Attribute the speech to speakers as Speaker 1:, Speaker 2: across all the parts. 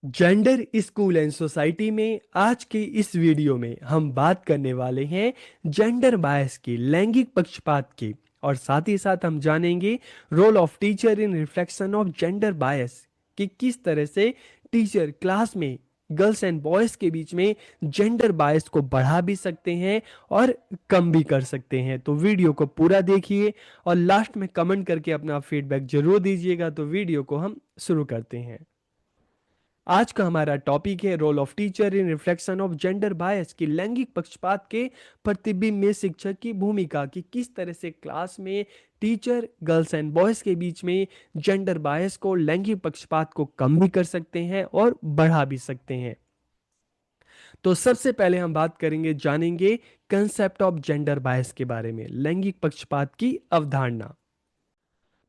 Speaker 1: Gender school and society में आज के इस वीडियो में हम बात करने वाले हैं जेंडर बायस की, लैंगिक पक्षपात की। और साथ ही साथ हम जानेंगे role of teacher in reflection of gender bias, कि किस तरह से टीचर क्लास में गर्ल्स एंड बॉयज के बीच में जेंडर बायस को बढ़ा भी सकते हैं और कम भी कर सकते हैं। तो वीडियो को पूरा देखिए और लास्ट में कमेंट करके अपना फीडबैक जरूर दीजिएगा। तो वीडियो को हम शुरू करते हैं। आज का हमारा टॉपिक है role of teacher in reflection of gender bias, की लैंगिक पक्षपात के प्रतिबिंब में शिक्षक की भूमिका, कि किस तरह से क्लास में टीचर गर्ल्स एंड बॉयज के बीच में जेंडर बायस को, लैंगिक पक्षपात को कम भी कर सकते हैं और बढ़ा भी सकते हैं। तो सबसे पहले हम बात करेंगे, जानेंगे कंसेप्ट ऑफ जेंडर बायस के बारे में, लैंगिक पक्षपात की अवधारणा।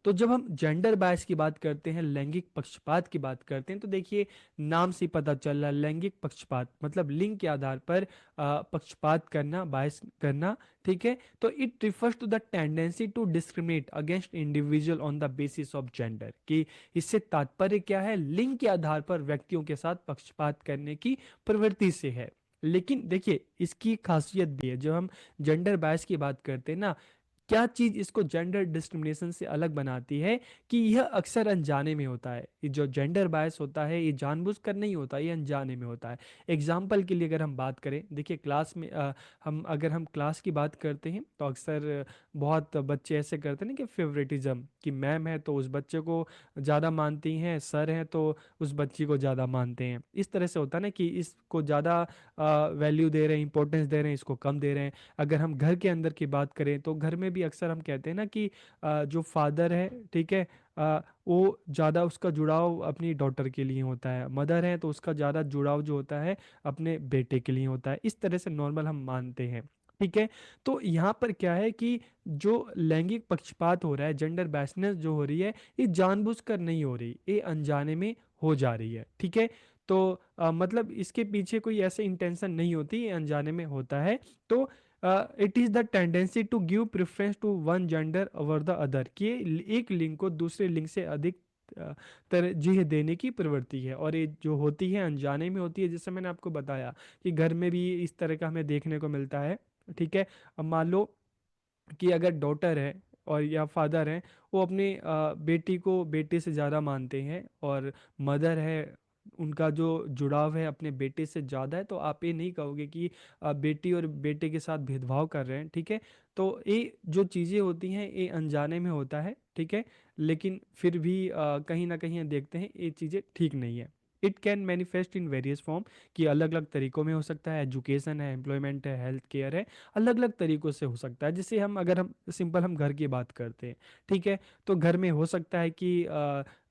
Speaker 1: तो जब हम जेंडर बायस की बात करते हैं, लैंगिक पक्षपात की बात करते हैं, तो देखिए नाम से पता चल रहा है लैंगिक पक्षपात मतलब लिंग के आधार पर पक्षपात करना, बायस करना। ठीक है, तो it refers to the tendency to discriminate against individual on the basis of gender, कि इससे तात्पर्य क्या है, लिंग के आधार पर व्यक्तियों के साथ पक्षपात करने की प्रवृत्ति से है। लेकिन देखिए इसकी खासियत भी है, जब हम जेंडर बायस की बात करते हैं ना, क्या चीज इसको जेंडर डिस्क्रिमिनेशन से अलग बनाती है, कि यह अक्सर अनजाने में होता है। ये जो जेंडर बायस होता है ये जानबूझकर नहीं होता, ये अनजाने में होता है। एग्जाम्पल के लिए अगर हम बात करें, देखिए क्लास में हम क्लास की बात करते हैं तो अक्सर बहुत बच्चे ऐसे करते हैं ना कि फेवरेटिज्म, कि मैम है तो उस बच्चे को ज़्यादा मानती हैं, सर हैं तो उस बच्ची को ज़्यादा मानते हैं। इस तरह से होता है ना कि इसको ज़्यादा वैल्यू दे रहे हैं, इंपॉर्टेंस दे रहे हैं, इसको कम दे रहे हैं। अगर हम घर के अंदर की बात करें तो घर में भी अक्सर हम कहते हैं ना कि जो फादर है, ठीक है, वो ज़्यादा उसका जुड़ाव अपनी डॉटर के लिए होता है, मदर है तो उसका ज़्यादा जुड़ाव जो होता है अपने बेटे के लिए होता है। इस तरह से नॉर्मल हम मानते हैं। ठीक है, तो यहाँ पर क्या है कि जो लैंगिक पक्षपात हो रहा है, जेंडर बैसनेस जो हो रही है, ये जानबूझकर नहीं हो रही, ये अनजाने में हो जा रही है। ठीक है, तो मतलब इसके पीछे कोई ऐसे इंटेंशन नहीं होती, ये अनजाने में होता है। तो it is the tendency to give preference to one gender over the other, कि एक लिंग को दूसरे लिंग से अधिक अ, तरजीह देने की प्रवृत्ति है। और ये जो होती है अनजाने में होती है, जैसे मैंने आपको बताया कि घर में भी इस तरह का हमें देखने को मिलता है। ठीक है, अब मान लो कि अगर डॉटर है और या फादर है, वो अपनी बेटी को बेटे से ज़्यादा मानते हैं, और मदर है उनका जो जुड़ाव है अपने बेटे से ज़्यादा है, तो आप ये नहीं कहोगे कि बेटी और बेटे के साथ भेदभाव कर रहे हैं। ठीक है, तो ये जो चीज़ें होती हैं ये अनजाने में होता है। ठीक है, लेकिन फिर भी कहीं ना कहीं देखते हैं ये चीज़ें ठीक नहीं है। It can manifest in various form, कि अलग अलग तरीकों में हो सकता है। एजुकेशन है, एम्प्लॉयमेंट है, हेल्थ केयर है, अलग अलग तरीकों से हो सकता है। जैसे हम अगर हम सिंपल हम घर की बात करते हैं, ठीक है, तो घर में हो सकता है कि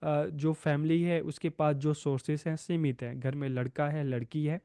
Speaker 1: जो फैमिली है उसके पास जो सोर्सेस हैं सीमित है, घर में लड़का है, लड़की है।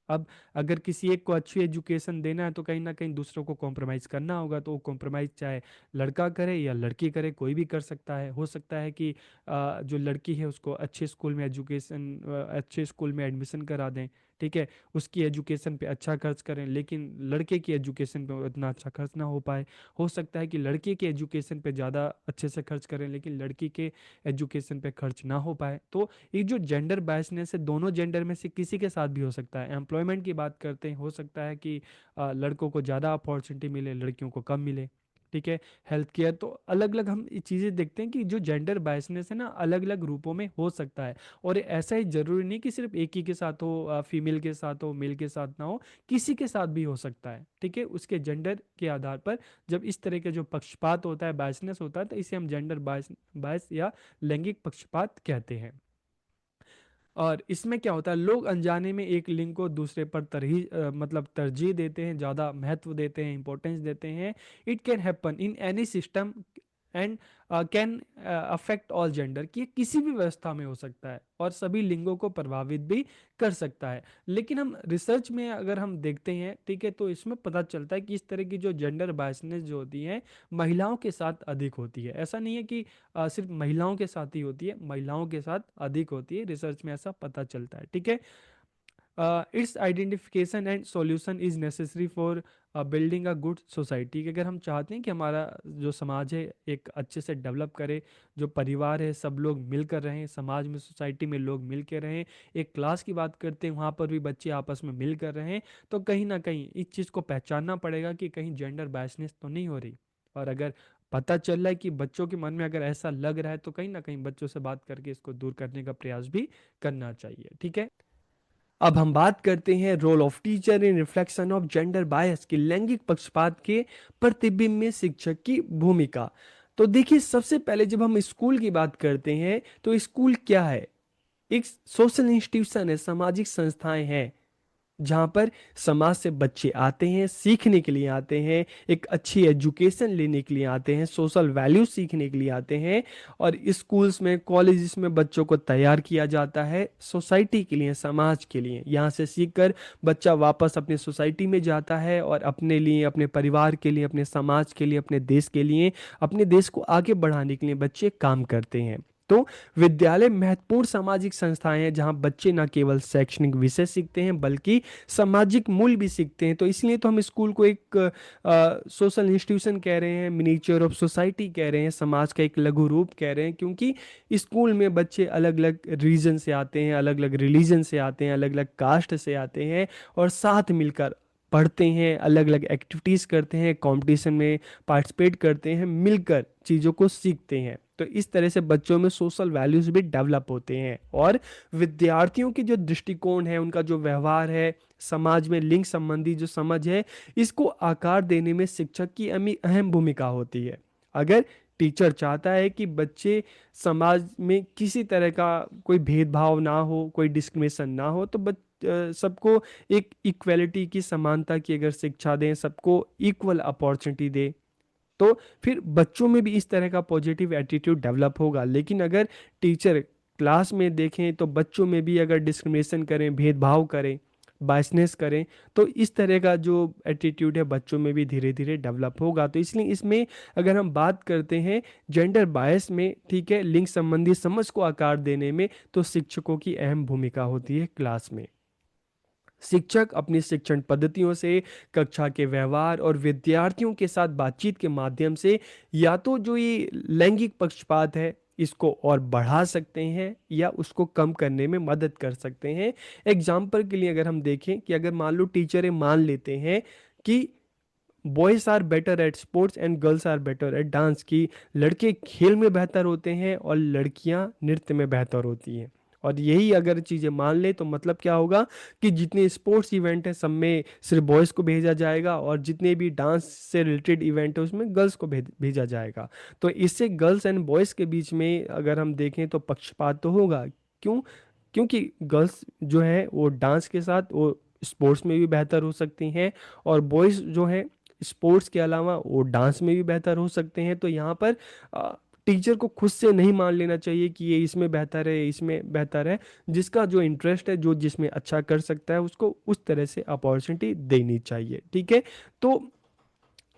Speaker 1: अब अगर किसी एक को अच्छी एजुकेशन देना है तो कहीं ना कहीं दूसरों को कॉम्प्रोमाइज़ करना होगा, तो वो कॉम्प्रोमाइज़ चाहे लड़का करे या लड़की करे, कोई भी कर सकता है। हो सकता है कि जो लड़की है उसको अच्छे स्कूल में अच्छे स्कूल में एडमिशन करा दें। ठीक है, उसकी एजुकेशन पे अच्छा खर्च करें, लेकिन लड़के की एजुकेशन पे उतना अच्छा खर्च ना हो पाए। हो सकता है कि लड़के के एजुकेशन पे ज़्यादा अच्छे से खर्च करें, लेकिन लड़की के एजुकेशन पे खर्च ना हो पाए। तो ये जो जेंडर बायसनेस है दोनों जेंडर में से किसी के साथ भी हो सकता है। एम्प्लॉयमेंट की बात करते हैं, हो सकता है कि लड़कों को ज़्यादा अपॉर्चुनिटी मिले, लड़कियों को कम मिले। ठीक है, हेल्थ केयर, तो अलग अलग हम ये चीज़ें देखते हैं कि जो जेंडर बायसनेस है ना, अलग अलग रूपों में हो सकता है। और ऐसा ही जरूरी नहीं कि सिर्फ एक ही के साथ हो, फीमेल के साथ हो, मेल के साथ ना हो, किसी के साथ भी हो सकता है। ठीक है, उसके जेंडर के आधार पर जब इस तरह के जो पक्षपात होता है, बायसनेस होता है, तो इसे हम जेंडर बायस बायस या लैंगिक पक्षपात कहते हैं। और इसमें क्या होता है, लोग अनजाने में एक लिंग को दूसरे पर मतलब तरजीह देते हैं, ज़्यादा महत्व देते हैं, इंपॉर्टेंस देते हैं। It can happen in any system and can affect all gender, कि ये किसी भी व्यवस्था में हो सकता है और सभी लिंगों को प्रभावित भी कर सकता है। लेकिन हम रिसर्च में अगर हम देखते हैं, ठीक है, तो इसमें पता चलता है कि इस तरह की जो जेंडर बायसनेस जो होती है महिलाओं के साथ अधिक होती है। ऐसा नहीं है कि सिर्फ महिलाओं के साथ ही होती है, महिलाओं के साथ अधिक होती है, रिसर्च में ऐसा पता चलता है। ठीक है, it's identification and solution is necessary for building a good society. कि अगर हम चाहते हैं कि हमारा जो समाज है एक अच्छे से डेवलप करे, जो परिवार है सब लोग मिलकर रहें, समाज में सोसाइटी में लोग मिल के रहें, एक क्लास की बात करते हैं वहाँ पर भी बच्चे आपस में मिल कर रहें, तो कहीं ना कहीं इस चीज़ को पहचानना पड़ेगा कि कहीं जेंडर बायसनेस तो नहीं हो रही। और अगर पता चल रहा है कि बच्चों के मन में अगर ऐसा लग रहा है तो कहीं ना कहीं बच्चों से बात करके इसको दूर करने का प्रयास भी करना चाहिए। ठीक है, अब हम बात करते हैं role of teacher in reflection of gender bias की, लैंगिक पक्षपात के प्रतिबिंब में शिक्षक की भूमिका। तो देखिए, सबसे पहले जब हम स्कूल की बात करते हैं तो स्कूल क्या है? एक सोशल इंस्टीट्यूशन है, सामाजिक संस्थाएं हैं जहाँ पर समाज से बच्चे आते हैं, सीखने के लिए आते हैं, एक अच्छी एजुकेशन लेने के लिए आते हैं, सोशल वैल्यू सीखने के लिए आते हैं। और स्कूल्स में, कॉलेजेस में बच्चों को तैयार किया जाता है सोसाइटी के लिए, समाज के लिए। यहाँ से सीखकर बच्चा वापस अपने सोसाइटी में जाता है और अपने लिए, अपने परिवार के लिए, अपने समाज के लिए, अपने देश के लिए, अपने देश को आगे बढ़ाने के लिए बच्चे काम करते हैं। तो विद्यालय महत्वपूर्ण सामाजिक संस्थाएं हैं जहां बच्चे न केवल शैक्षणिक विषय सीखते हैं बल्कि सामाजिक मूल्य भी सीखते हैं। तो इसलिए तो हम स्कूल को एक सोशल इंस्टीट्यूशन कह रहे हैं, मिनिएचर ऑफ सोसाइटी कह रहे हैं, समाज का एक लघु रूप कह रहे हैं, क्योंकि स्कूल में बच्चे अलग अलग रीजन से आते हैं, अलग अलग रिलीजन से आते हैं, अलग अलग कास्ट से आते हैं और साथ मिलकर पढ़ते हैं, अलग अलग एक्टिविटीज़ करते हैं, कंपटीशन में पार्टिसिपेट करते हैं, मिलकर चीज़ों को सीखते हैं। तो इस तरह से बच्चों में सोशल वैल्यूज भी डेवलप होते हैं। और विद्यार्थियों की जो दृष्टिकोण है, उनका जो व्यवहार है, समाज में लिंग संबंधी जो समझ है, इसको आकार देने में शिक्षक की अहम भूमिका होती है। अगर टीचर चाहता है कि बच्चे समाज में किसी तरह का कोई भेदभाव ना हो, कोई डिस्क्रिमिनेशन ना हो, तो सबको एक इक्वेलिटी की, समानता की अगर शिक्षा दें, सबको इक्वल अपॉर्चुनिटी दे, तो फिर बच्चों में भी इस तरह का पॉजिटिव एटीट्यूड डेवलप होगा। लेकिन अगर टीचर क्लास में देखें तो बच्चों में भी अगर डिस्क्रिमिनेशन करें, भेदभाव करें, बायसनेस करें, तो इस तरह का जो एटीट्यूड है बच्चों में भी धीरे धीरे डेवलप होगा। तो इसलिए इसमें अगर हम बात करते हैं जेंडर बायस में, ठीक है, लिंग संबंधी समझ को आकार देने में, तो शिक्षकों की अहम भूमिका होती है क्लास में। शिक्षक अपनी शिक्षण पद्धतियों से, कक्षा के व्यवहार और विद्यार्थियों के साथ बातचीत के माध्यम से या तो जो ये लैंगिक पक्षपात है इसको और बढ़ा सकते हैं या उसको कम करने में मदद कर सकते हैं। एग्जाम्पल के लिए अगर हम देखें कि अगर मान लो टीचर मान लेते हैं कि boys are better at sports and girls are better at dance, की लड़के खेल में बेहतर होते हैं और लड़कियां नृत्य में बेहतर होती हैं। और यही अगर चीज़ें मान ले तो मतलब क्या होगा कि जितने स्पोर्ट्स इवेंट हैं सब में सिर्फ बॉयज़ को भेजा जाएगा और जितने भी डांस से रिलेटेड इवेंट है उसमें गर्ल्स को भेजा जाएगा। तो इससे गर्ल्स एंड बॉयज़ के बीच में अगर हम देखें तो पक्षपात तो होगा। क्यों? क्योंकि गर्ल्स जो है वो डांस के साथ वो स्पोर्ट्स में भी बेहतर हो सकती हैं और बॉयज़ जो है स्पोर्ट्स के अलावा वो डांस में भी बेहतर हो सकते हैं। तो यहाँ पर टीचर को खुद से नहीं मान लेना चाहिए कि ये इसमें बेहतर है, इसमें बेहतर है। जिसका जो इंटरेस्ट है, जो जिसमें अच्छा कर सकता है, उसको उस तरह से अपॉर्चुनिटी देनी चाहिए। ठीक है, तो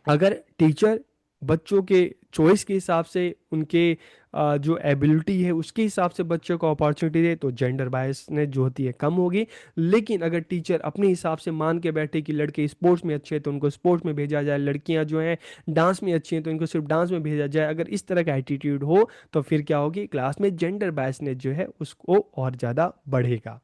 Speaker 1: अगर टीचर बच्चों के चॉइस के हिसाब से, उनके जो एबिलिटी है उसके हिसाब से बच्चों को अपॉर्चुनिटी दे तो जेंडर बायसनेस जो होती है कम होगी। लेकिन अगर टीचर अपने हिसाब से मान के बैठे कि लड़के स्पोर्ट्स में अच्छे हैं तो उनको स्पोर्ट्स में भेजा जाए, लड़कियां जो हैं डांस में अच्छी हैं तो इनको सिर्फ डांस में भेजा जाए, अगर इस तरह का एटीट्यूड हो तो फिर क्या होगी, क्लास में जेंडर बायसनेस जो है उसको और ज़्यादा बढ़ेगा।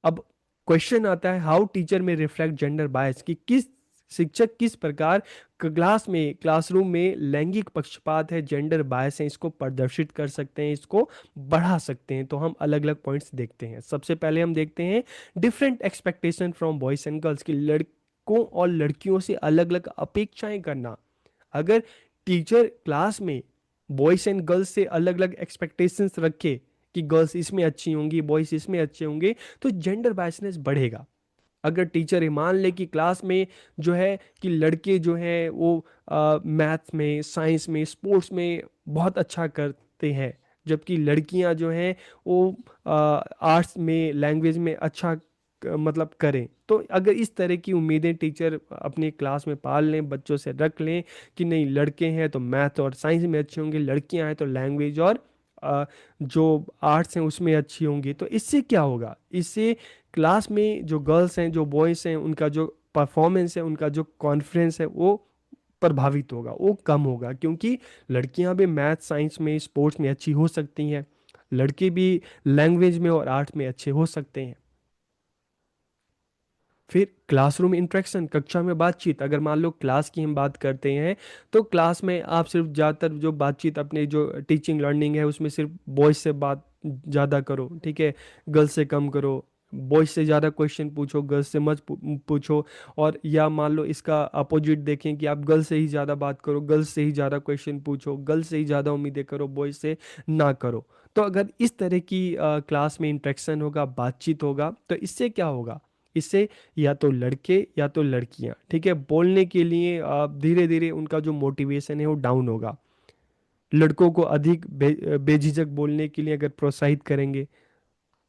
Speaker 1: अब क्वेश्चन आता है हाउ टीचर में रिफ्लेक्ट जेंडर बायस, कि किस शिक्षक किस प्रकार क्लास में, क्लासरूम में लैंगिक पक्षपात है, जेंडर बायस है, इसको प्रदर्शित कर सकते हैं, इसको बढ़ा सकते हैं। तो हम अलग अलग पॉइंट्स देखते हैं। सबसे पहले हम देखते हैं different expectation from boys and girls, की लड़कों और लड़कियों से अलग अलग अपेक्षाएं करना। अगर टीचर क्लास में बॉयज एंड गर्ल्स से अलग अलग एक्सपेक्टेशंस रखे कि गर्ल्स इसमें अच्छी होंगी, बॉयज इसमें अच्छे होंगे, तो जेंडर बायसनेस बढ़ेगा। अगर टीचर ये मान ले कि क्लास में जो है कि लड़के जो हैं वो मैथ्स में, साइंस में, स्पोर्ट्स में बहुत अच्छा करते हैं, जबकि लड़कियां जो हैं वो आर्ट्स में, लैंग्वेज में अच्छा मतलब करें, तो अगर इस तरह की उम्मीदें टीचर अपनी क्लास में पाल लें, बच्चों से रख लें कि नहीं लड़के हैं तो मैथ और साइंस में अच्छे होंगे, लड़कियां हैं तो लैंग्वेज और जो आर्ट्स हैं उसमें अच्छी होंगी। तो इससे क्या होगा, इससे क्लास में जो गर्ल्स हैं जो बॉयज़ हैं उनका जो परफॉर्मेंस है, उनका जो कॉन्फिडेंस है वो प्रभावित होगा, वो कम होगा। क्योंकि लड़कियां भी मैथ साइंस में स्पोर्ट्स में अच्छी हो सकती हैं, लड़के भी लैंग्वेज में और आर्ट में अच्छे हो सकते हैं। फिर क्लासरूम इंटरेक्शन, कक्षा में बातचीत, अगर मान लो क्लास की हम बात करते हैं तो क्लास में आप सिर्फ ज़्यादातर जो बातचीत अपने जो टीचिंग लर्निंग है उसमें सिर्फ बॉयज से बात ज़्यादा करो, ठीक है, गर्ल्स से कम करो। बॉयज से ज़्यादा क्वेश्चन पूछो, गर्ल्स से मत पूछो। और या मान लो इसका अपोजिट देखें कि आप गर्ल्स से ही ज़्यादा बात करो, गर्ल्स से ही ज़्यादा क्वेश्चन पूछो, गर्ल्स से ही ज़्यादा उम्मीदें करो, बॉयज से ना करो। तो अगर इस तरह की क्लास में इंटरेक्शन होगा, बातचीत होगा, तो इससे क्या होगा, इससे या तो लड़के या तो लड़कियां, ठीक है, बोलने के लिए धीरे धीरे उनका जो मोटिवेशन है वो डाउन होगा। लड़कों को अधिक बेझिझक बोलने के लिए अगर प्रोत्साहित करेंगे,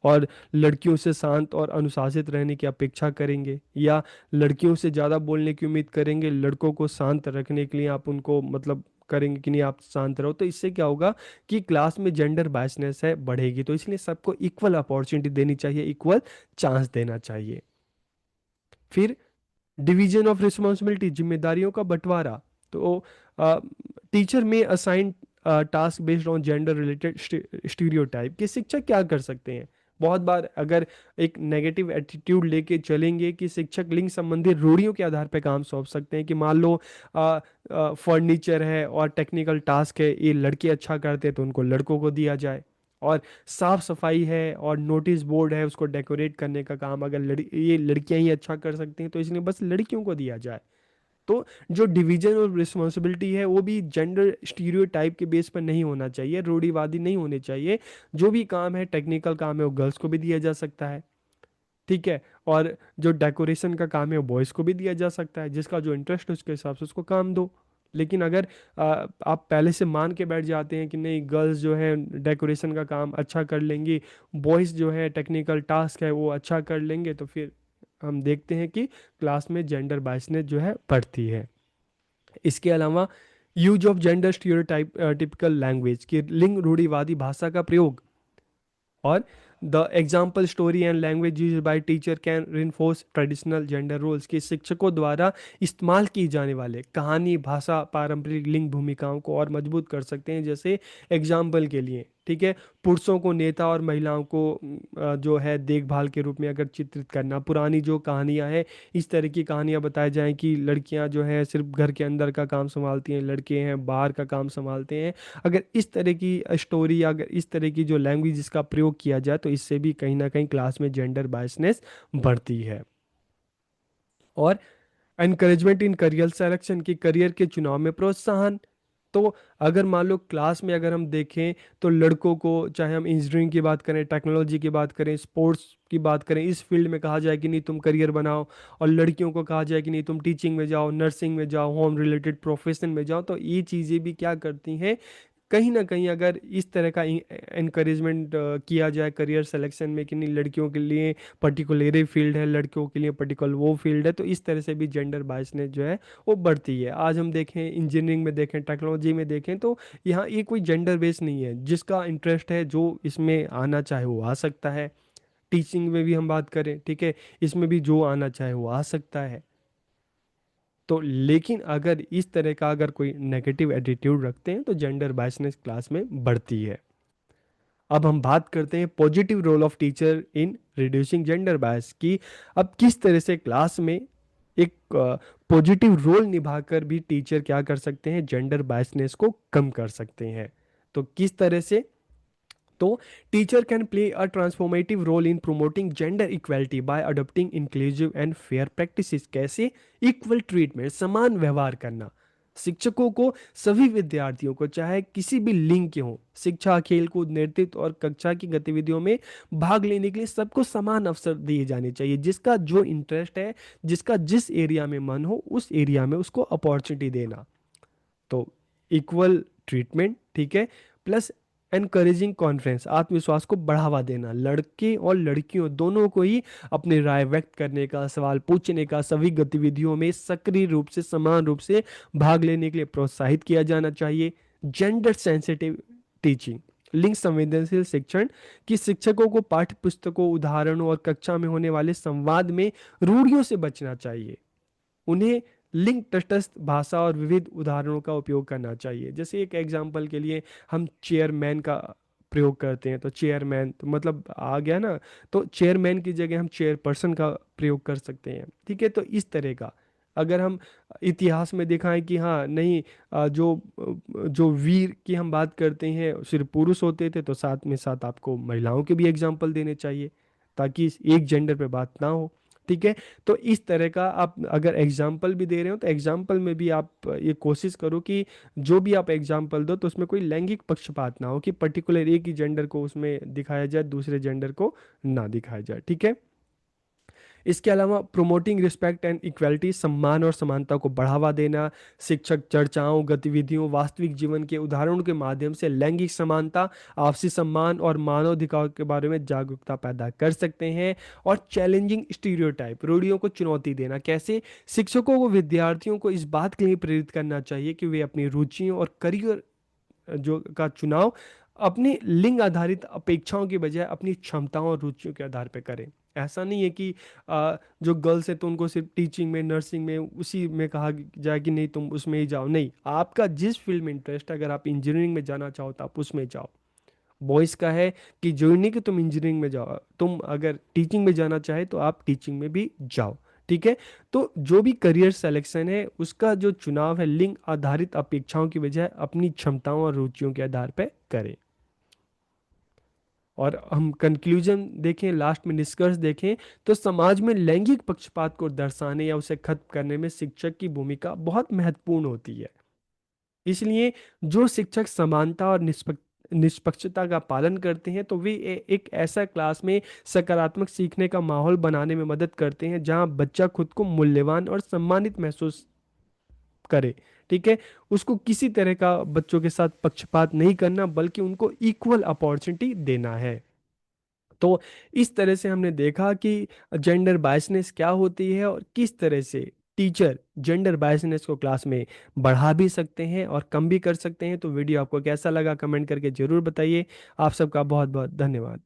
Speaker 1: और लड़कियों से शांत और अनुशासित रहने की अपेक्षा करेंगे, या लड़कियों से ज़्यादा बोलने की उम्मीद करेंगे, लड़कों को शांत रखने के लिए आप उनको मतलब करेंगे कि नहीं आप शांत रहो, तो इससे क्या होगा कि क्लास में जेंडर बायसनेस है बढ़ेगी। तो इसलिए सबको इक्वल अपॉर्चुनिटी देनी चाहिए, इक्वल चांस देना चाहिए। फिर डिवीजन ऑफ रिस्पॉन्सिबिलिटी, जिम्मेदारियों का बंटवारा। तो टीचर में assign task based on gender related stereotype, कि शिक्षक क्या कर सकते हैं। बहुत बार अगर एक नेगेटिव एटीट्यूड लेके चलेंगे कि शिक्षक लिंग संबंधी रूढ़ियों के आधार पर काम सौंप सकते हैं, कि मान लो फर्नीचर है और टेक्निकल टास्क है, ये लड़के अच्छा करते हैं तो उनको लड़कों को दिया जाए। और साफ सफाई है और नोटिस बोर्ड है उसको डेकोरेट करने का काम अगर ये लड़कियां ही अच्छा कर सकती हैं तो इसलिए बस लड़कियों को दिया जाए। तो जो डिवीजन और रिस्पॉन्सिबिलिटी है वो भी जेंडर स्टीरियोटाइप के बेस पर नहीं होना चाहिए, रूढ़िवादी नहीं होने चाहिए। जो भी काम है, टेक्निकल काम है, वो गर्ल्स को भी दिया जा सकता है, ठीक है। और जो डेकोरेशन का काम है वो बॉयज़ को भी दिया जा सकता है, जिसका जो इंटरेस्ट है उसके हिसाब से उसको काम दो। लेकिन अगर आप पहले से मान के बैठ जाते हैं कि नहीं गर्ल्स जो है डेकोरेशन का काम अच्छा कर लेंगी, बॉयज़ जो है टेक्निकल टास्क है वो अच्छा कर लेंगे, तो फिर हम देखते हैं कि क्लास में जेंडर बायसनेस जो है बढ़ती है। इसके अलावा use of gender stereotype typical language, की लिंग रूढ़िवादी भाषा का प्रयोग, और the example story and language use by teacher can reinforce traditional gender roles, के शिक्षकों द्वारा इस्तेमाल की जाने वाले कहानी भाषा पारंपरिक लिंग भूमिकाओं को और मजबूत कर सकते हैं। जैसे एग्जाम्पल के लिए, ठीक है, पुरुषों को नेता और महिलाओं को जो है देखभाल के रूप में अगर चित्रित करना, पुरानी जो कहानियां हैं इस तरह की कहानियां बताई जाएं कि लड़कियां जो है सिर्फ घर के अंदर का काम संभालती हैं, लड़के हैं बाहर का काम संभालते हैं। अगर इस तरह की स्टोरी या अगर इस तरह की जो लैंग्वेज इसका प्रयोग किया जाए तो इससे भी कहीं ना कहीं क्लास में जेंडर बायसनेस बढ़ती है। और एनकरेजमेंट इन करियर सिलेक्शन, की करियर के चुनाव में प्रोत्साहन। तो अगर मान लो क्लास में अगर हम देखें तो लड़कों को, चाहे हम इंजीनियरिंग की बात करें, टेक्नोलॉजी की बात करें, स्पोर्ट्स की बात करें, इस फील्ड में कहा जाए कि नहीं तुम करियर बनाओ, और लड़कियों को कहा जाए कि नहीं तुम टीचिंग में जाओ, नर्सिंग में जाओ, होम रिलेटेड प्रोफेशन में जाओ, तो ये चीज़ें भी क्या करती हैं, कहीं ना कहीं अगर इस तरह का इनकरेजमेंट किया जाए करियर सिलेक्शन में कि नहीं लड़कियों के लिए पर्टिकुलर फील्ड है, लड़कियों के लिए पर्टिकुलर वो फील्ड है, तो इस तरह से भी जेंडर बायसनेस जो है वो बढ़ती है। आज हम देखें इंजीनियरिंग में देखें, टेक्नोलॉजी में देखें, तो यहाँ ये कोई जेंडर बेस नहीं है, जिसका इंटरेस्ट है जो इसमें आना चाहे वो आ सकता है। टीचिंग में भी हम बात करें, ठीक है, इसमें भी जो आना चाहे वो आ सकता है। तो लेकिन अगर इस तरह का अगर कोई नेगेटिव एटीट्यूड रखते हैं तो जेंडर बायसनेस क्लास में बढ़ती है। अब हम बात करते हैं positive role of teacher in reducing gender bias की। अब किस तरह से क्लास में एक पॉजिटिव रोल निभाकर भी टीचर क्या कर सकते हैं, जेंडर बायसनेस को कम कर सकते हैं। तो किस तरह से, तो teacher can play a transformative role in promoting gender equality by adopting inclusive and fair practices. कैसे, इक्वल ट्रीटमेंट, समान व्यवहार करना। शिक्षकों को सभी विद्यार्थियों को चाहे किसी भी लिंग के हों, शिक्षा खेलकूद नेतृत्व और कक्षा की गतिविधियों में भाग लेने के लिए सबको समान अवसर दिए जाने चाहिए। जिसका जो इंटरेस्ट है, जिसका जिस एरिया में मन हो उस एरिया में उसको अपॉर्चुनिटी देना। तो इक्वल ट्रीटमेंट, ठीक है, प्लस एनकरेजिंग कॉन्फ्रेंस, आत्मविश्वास को बढ़ावा देना, लड़के और लड़कियों दोनों को ही अपनी राय व्यक्त करने का, सवाल पूछने का, सभी गतिविधियों में सक्रिय रूप से समान रूप से भाग लेने के लिए प्रोत्साहित किया जाना चाहिए। जेंडर सेंसिटिव टीचिंग, लिंग संवेदनशील शिक्षण, कि शिक्षकों को पाठ्य पुस्तकों, उदाहरणों और कक्षा में होने वाले संवाद में रूढ़ियों से बचना चाहिए। उन्हें लिंग तटस्थ भाषा और विविध उदाहरणों का उपयोग करना चाहिए। जैसे एक एग्जाम्पल के लिए हम चेयरमैन का प्रयोग करते हैं, तो चेयरमैन तो मतलब आ गया ना, तो चेयरमैन की जगह हम चेयरपर्सन का प्रयोग कर सकते हैं। ठीक है, तो इस तरह का अगर हम इतिहास में दिखाएं कि हाँ नहीं, जो वीर की हम बात करते हैं सिर्फ पुरुष होते थे, तो साथ में साथ आपको महिलाओं के भी एग्जाम्पल देने चाहिए, ताकि एक जेंडर पे बात ना हो। ठीक है, तो इस तरह का आप अगर एग्जाम्पल भी दे रहे हो, तो एग्जाम्पल में भी आप ये कोशिश करो कि जो भी आप एग्जाम्पल दो तो उसमें कोई लैंगिक पक्षपात ना हो, कि पर्टिकुलर एक ही जेंडर को उसमें दिखाया जाए, दूसरे जेंडर को ना दिखाया जाए। ठीक है, इसके अलावा प्रोमोटिंग रिस्पेक्ट एंड इक्वालिटी, सम्मान और समानता को बढ़ावा देना। शिक्षक चर्चाओं, गतिविधियों, वास्तविक जीवन के उदाहरणों के माध्यम से लैंगिक समानता, आपसी सम्मान और मानवाधिकार के बारे में जागरूकता पैदा कर सकते हैं। और चैलेंजिंग स्टीरियोटाइप, रूढ़ियों को चुनौती देना। कैसे? शिक्षकों को विद्यार्थियों को इस बात के लिए प्रेरित करना चाहिए कि वे अपनी रुचियों और करियर जो का चुनाव अपनी लिंग आधारित अपेक्षाओं की बजाय अपनी क्षमताओं और रुचियों के आधार पर करें। ऐसा नहीं है कि जो गर्ल्स है तो उनको सिर्फ टीचिंग में, नर्सिंग में, उसी में कहा जाए कि नहीं तुम उसमें ही जाओ। नहीं, आपका जिस फील्ड में इंटरेस्ट है, अगर आप इंजीनियरिंग में जाना चाहो तो आप उसमें जाओ। बॉयज़ का है कि जरूरी नहीं कि तुम इंजीनियरिंग में जाओ, तुम अगर टीचिंग में जाना चाहे तो आप टीचिंग में भी जाओ। ठीक है, तो जो भी करियर सिलेक्शन है उसका जो चुनाव है लिंग आधारित अपेक्षाओं की बजाय अपनी क्षमताओं और रुचियों के आधार पर करें। और हम कंक्लूजन देखें, लास्ट में निष्कर्ष देखें, तो समाज में लैंगिक पक्षपात को दर्शाने या उसे खत्म करने में शिक्षक की भूमिका बहुत महत्वपूर्ण होती है। इसलिए जो शिक्षक समानता और निष्पक्षता का पालन करते हैं, तो वे एक ऐसा क्लास में सकारात्मक सीखने का माहौल बनाने में मदद करते हैं जहां बच्चा खुद को मूल्यवान और सम्मानित महसूस करे। ठीक है, उसको किसी तरह का बच्चों के साथ पक्षपात नहीं करना, बल्कि उनको इक्वल अपॉर्चुनिटी देना है। तो इस तरह से हमने देखा कि जेंडर बायसनेस क्या होती है और किस तरह से टीचर जेंडर बायसनेस को क्लास में बढ़ा भी सकते हैं और कम भी कर सकते हैं। तो वीडियो आपको कैसा लगा कमेंट करके जरूर बताइए। आप सबका बहुत बहुत धन्यवाद।